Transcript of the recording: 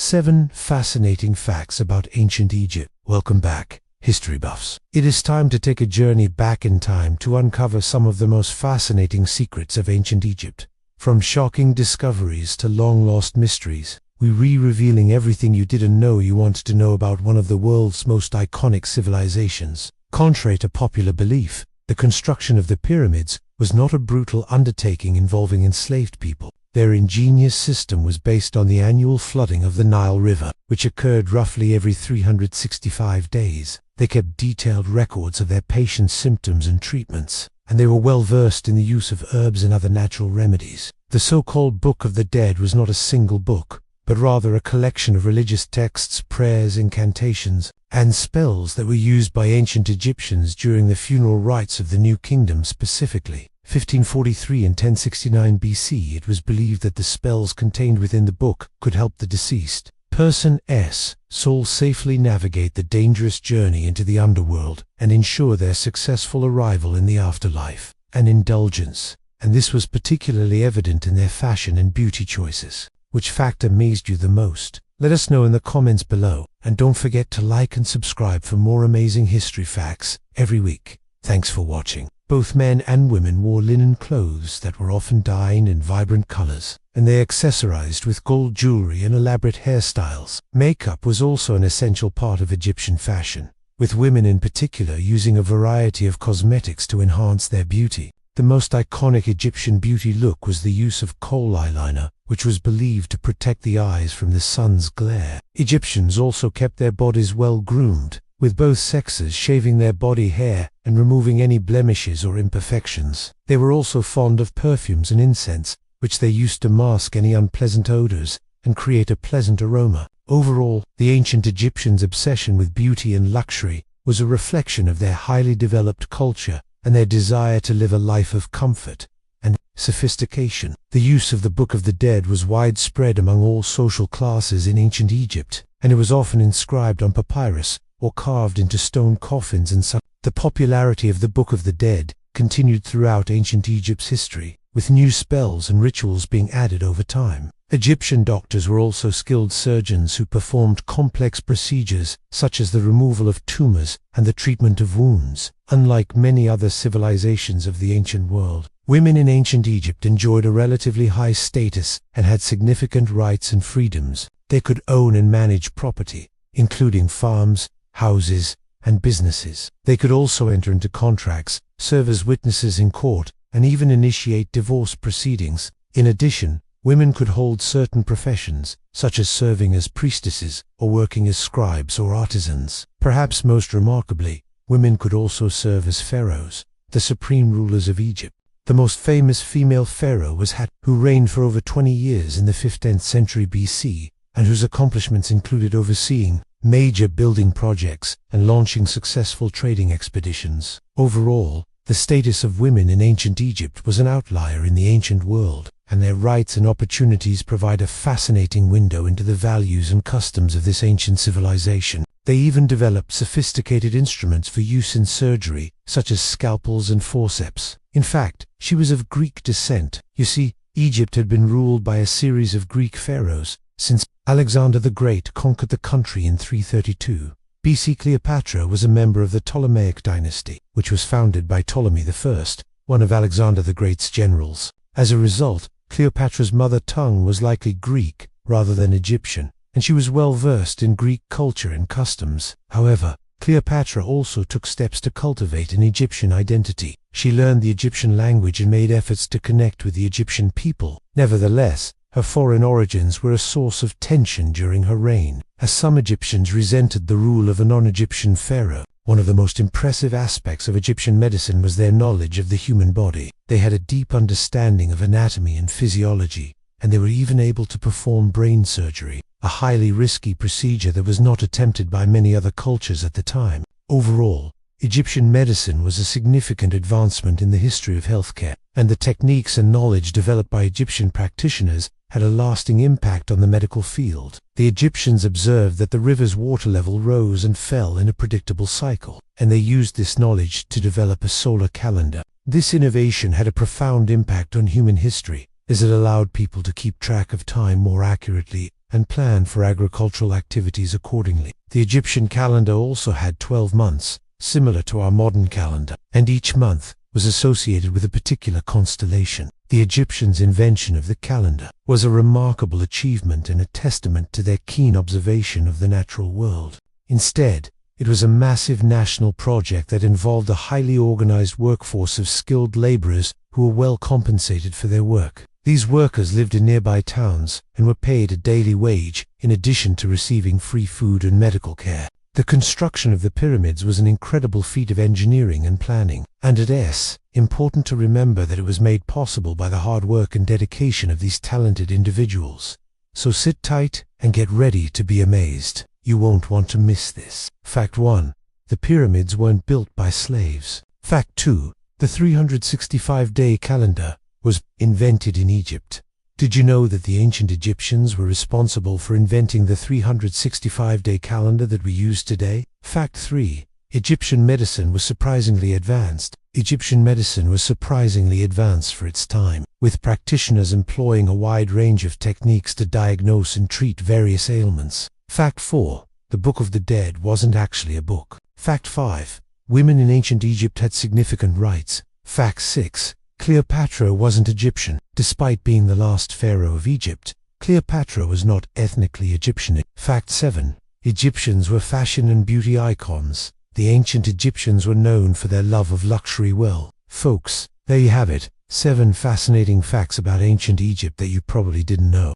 7 Fascinating Facts about Ancient Egypt. Welcome back, history buffs. It is time to take a journey back in time to uncover some of the most fascinating secrets of ancient Egypt. From shocking discoveries to long-lost mysteries, we're revealing everything you didn't know you wanted to know about one of the world's most iconic civilizations. Contrary to popular belief, the construction of the pyramids was not a brutal undertaking involving enslaved people. Their ingenious system was based on the annual flooding of the Nile River, which occurred roughly every 365 days. They kept detailed records of their patients' symptoms and treatments, and they were well versed in the use of herbs and other natural remedies. The so-called Book of the Dead was not a single book, but rather a collection of religious texts, prayers, incantations, and spells that were used by ancient Egyptians during the funeral rites of the New Kingdom, specifically 1543 and 1069 BC. It was believed that the spells contained within the book could help the deceased person's soul safely navigate the dangerous journey into the underworld and ensure their successful arrival in the afterlife. An indulgence, and this was particularly evident in their fashion and beauty choices. Which fact amazed you the most? Let us know in the comments below, and don't forget to like and subscribe for more amazing history facts every week. Thanks for watching. Both men and women wore linen clothes that were often dyed in vibrant colors, and they accessorized with gold jewelry and elaborate hairstyles. Makeup was also an essential part of Egyptian fashion, with women in particular using a variety of cosmetics to enhance their beauty. The most iconic Egyptian beauty look was the use of kohl eyeliner, which was believed to protect the eyes from the sun's glare. Egyptians also kept their bodies well groomed, with both sexes shaving their body hair and removing any blemishes or imperfections. They were also fond of perfumes and incense, which they used to mask any unpleasant odors and create a pleasant aroma. Overall, the ancient Egyptians' obsession with beauty and luxury was a reflection of their highly developed culture and their desire to live a life of comfort and sophistication. The use of the Book of the Dead was widespread among all social classes in ancient Egypt, and it was often inscribed on papyrus or carved into stone coffins and such. The popularity of the Book of the Dead continued throughout ancient Egypt's history, with new spells and rituals being added over time. Egyptian doctors were also skilled surgeons who performed complex procedures such as the removal of tumors and the treatment of wounds. Unlike many other civilizations of the ancient world, women in ancient Egypt enjoyed a relatively high status and had significant rights and freedoms. They could own and manage property, including farms, houses, and businesses. They could also enter into contracts, serve as witnesses in court, and even initiate divorce proceedings. In addition, women could hold certain professions, such as serving as priestesses or working as scribes or artisans. Perhaps most remarkably, women could also serve as pharaohs, the supreme rulers of Egypt. The most famous female pharaoh was Hat, who reigned for over 20 years in the 15th century BC, and whose accomplishments included overseeing major building projects and launching successful trading expeditions. Overall, the status of women in ancient Egypt was an outlier in the ancient world, and their rights and opportunities provide a fascinating window into the values and customs of this ancient civilization. They even developed sophisticated instruments for use in surgery, such as scalpels and forceps. In fact, she was of Greek descent. You see, Egypt had been ruled by a series of Greek pharaohs since Alexander the Great conquered the country in 332 BC. Cleopatra was a member of the Ptolemaic dynasty, which was founded by Ptolemy I, one of Alexander the Great's generals. As a result, Cleopatra's mother tongue was likely Greek rather than Egyptian, and she was well versed in Greek culture and customs. However, Cleopatra also took steps to cultivate an Egyptian identity. She learned the Egyptian language and made efforts to connect with the Egyptian people. Nevertheless, her foreign origins were a source of tension during her reign, as some Egyptians resented the rule of a non-Egyptian pharaoh. One of the most impressive aspects of Egyptian medicine was their knowledge of the human body. They had a deep understanding of anatomy and physiology, and they were even able to perform brain surgery, a highly risky procedure that was not attempted by many other cultures at the time. Overall, Egyptian medicine was a significant advancement in the history of healthcare, and the techniques and knowledge developed by Egyptian practitioners had a lasting impact on the medical field. The Egyptians observed that the river's water level rose and fell in a predictable cycle, and they used this knowledge to develop a solar calendar. This innovation had a profound impact on human history, as it allowed people to keep track of time more accurately and plan for agricultural activities accordingly. The Egyptian calendar also had 12 months, similar to our modern calendar, and each month was associated with a particular constellation. The Egyptians' invention of the calendar was a remarkable achievement and a testament to their keen observation of the natural world. Instead, it was a massive national project that involved a highly organized workforce of skilled laborers who were well compensated for their work. These workers lived in nearby towns and were paid a daily wage in addition to receiving free food and medical care. The construction of the pyramids was an incredible feat of engineering and planning, and it's important to remember that it was made possible by the hard work and dedication of these talented individuals. So sit tight and get ready to be amazed. You won't want to miss this. Fact 1. The pyramids weren't built by slaves. Fact 2. The 365-day calendar was invented in Egypt. Did you know that the ancient Egyptians were responsible for inventing the 365-day calendar that we use today? Fact 3. Egyptian medicine was surprisingly advanced. Egyptian medicine was surprisingly advanced for its time, with practitioners employing a wide range of techniques to diagnose and treat various ailments. Fact 4. The Book of the Dead wasn't actually a book. Fact 5. Women in ancient Egypt had significant rights. Fact 6. Cleopatra wasn't Egyptian. Despite being the last pharaoh of Egypt, Cleopatra was not ethnically Egyptian. Fact 7. Egyptians were fashion and beauty icons. The ancient Egyptians were known for their love of luxury. Well, folks, there you have it. 7 fascinating facts about ancient Egypt that you probably didn't know.